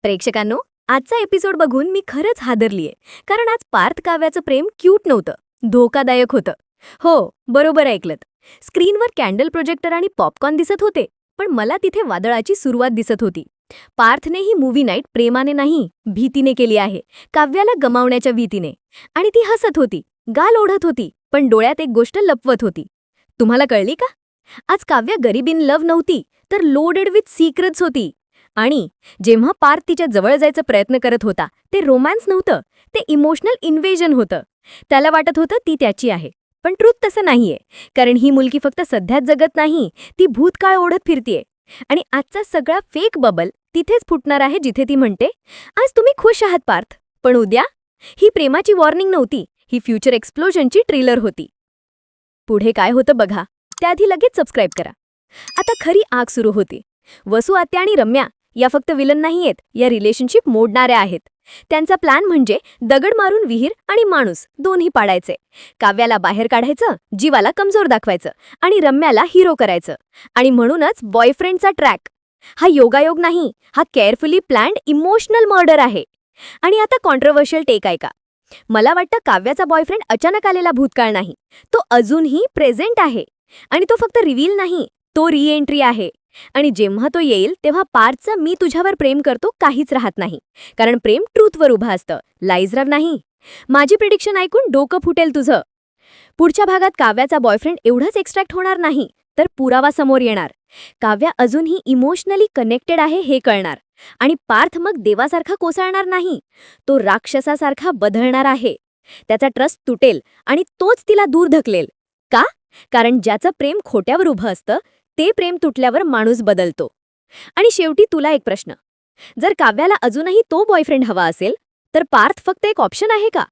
प्रेक्षकांनो, आजचा एपिसोड बघून मी खरंच हादरलीये. कारण आज पार्थ काव्याचं प्रेम क्यूट नव्हतं, धोकादायक होतं. हो, बरोबर ऐकलत. स्क्रीनवर कॅन्डल प्रोजेक्टर आणि पॉपकॉर्न दिसत होते, पण मला तिथे वादळाची सुरुवात दिसत होती. पार्थने ही मूवी नाईट प्रेमाने नाही, भीतीने केली आहे. काव्याला गमावण्याच्या भीतीने. आणि ती हसत होती, गाल ओढत होती, पण डोळ्यात एक गोष्ट लपवत होती. तुम्हाला कळली का? आज काव्या गरीब इन लव्ह नव्हती, तर लोडेड विथ सिक्रेट्स होती. आणि जेव्हा पार्थ तिच्या जवळ जायचा प्रयत्न करत होता, ते रोमॅन्स नव्हतं, ते इमोशनल इन्व्हेजन होतं. त्याला वाटत होतं ती त्याची आहे, पण ट्रूथ तसं नाहीये. कारण ही मुलगी फक्त सध्याच जगत नाही, ती भूतकाळ ओढत फिरतीये. आणि आजचा सगळा फेक बबल तिथेच फुटणार आहे, जिथे ती म्हणते, आज तुम्ही खुश आहात पार्थ, पण उद्या? ही प्रेमाची वॉर्निंग नव्हती, ही फ्युचर एक्सप्लोजनची ट्रेलर होती. पुढे काय होतं बघा, त्याआधी लगेच सबस्क्राईब करा. आता खरी आग सुरू होती. वसू आत्या आणि रम्या या फक्त विलन नाहीयेत, या रिलेशनशिप मोडणाऱ्या आहेत. त्यांचा प्लॅन म्हणजे दगड मारून विहीर आणि माणूस दोन्ही पाडायचे. काव्याला बाहेर काढायचं, जीवाला कमजोर दाखवायचं आणि रम्याला हिरो करायचं. आणि म्हणूनच बॉयफ्रेंडचा ट्रॅक. हा योगायोग नाही, हा केअरफुली प्लॅन्ड इमोशनल मर्डर आहे. आणि आता कॉन्ट्रोवर्शियल टेक ऐका. मला वाटतं काव्याचा बॉयफ्रेंड अचानक आलेला भूतकाळ नाही, तो अजूनही प्रेझेंट आहे. आणि तो फक्त रिव्हील नाही, तो रिएंट्री आहे. आणि जेव्हा तो येईल तेव्हा पार्थचं मी तुझ्यावर प्रेम करतो काहीच राहत नाही. कारण प्रेम ट्रूथवर उभं असतं, लाईजवर नाही. माझी प्रिडिक्शन ऐकून डोकं फुटेल तुझं. पुढच्या भागात काव्याचा बॉयफ्रेंड एवढंच एक्स्ट्रॅक्ट होणार नाही, तर पुरावा समोर येणार. काव्या अजूनही इमोशनली कनेक्टेड आहे हे कळणार. आणि पार्थ मग देवासारखा कोसळणार नाही, तो राक्षसासारखा बदलणार आहे. त्याचा ट्रस्ट तुटेल आणि तोच तिला दूर ढकलेल. का? कारण ज्याचं प्रेम खोट्यावर उभं असतं, ते प्रेम तुटल्यावर माणूस बदलतो. आणि शेवटी तुला एक प्रश्न. जर काव्याला अजूनही तो बॉयफ्रेंड हवा असेल, तर पार्थ फक्त एक ऑप्शन आहे का?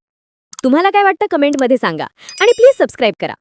तुम्हाला काय वाटतं कमेंटमध्ये सांगा. आणि प्लीज सबस्क्राईब करा.